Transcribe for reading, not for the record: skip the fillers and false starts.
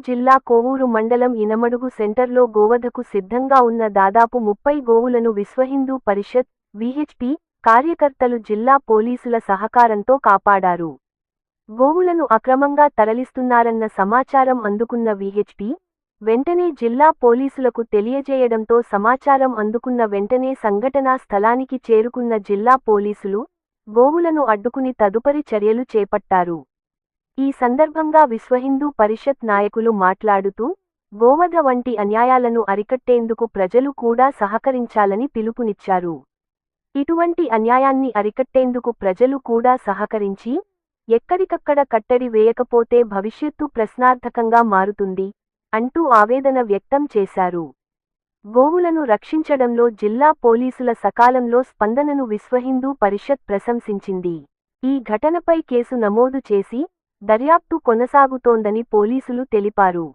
జిల్లా కోవూరు మండలం ఇనమడుగు సెంటర్లో గోవధకు సిద్ధంగా ఉన్న దాదాపు 30 గోవులను విశ్వహిందూ పరిషత్ విహెచ్పి కార్యకర్తలు జిల్లా పోలీసుల సహకారంతో కాపాడారు. గోవులను అక్రమంగా తరలిస్తున్నారన్న సమాచారం అందుకున్న విహెచ్పి వెంటనే జిల్లా పోలీసులకు తెలియజేయడంతో సమాచారం అందుకున్న వెంటనే సంఘటనా స్థలానికి చేరుకున్న జిల్లా పోలీసులు గోవులను అడ్డుకుని తదుపరి చర్యలు చేపట్టారు. ఈ సందర్భంగా విశ్వహిందూ పరిషత్ నాయకులు మాట్లాడుతూ గోవధ వంటి అన్యాయాలను అరికట్టేందుకు ప్రజలు కూడా సహకరించాలని పిలుపునిచ్చారు. ఇటువంటి అన్యాయాన్ని అరికట్టేందుకు ప్రజలు కూడా సహకరించి ఎక్కడికక్కడ కట్టడి వేయకపోతే భవిష్యత్తు ప్రశ్నార్థకంగా మారుతుంది అంటూ ఆవేదన వ్యక్తం చేశారు. గోవులను రక్షించడంలో జిల్లా పోలీసుల సకాలంలో స్పందనను విశ్వహిందూ పరిషత్ ప్రశంసించింది. ఈ ఘటనపై కేసు నమోదు చేసి దర్యాప్తు కొనసాగుతోందని పోలీసులు తెలిపారు.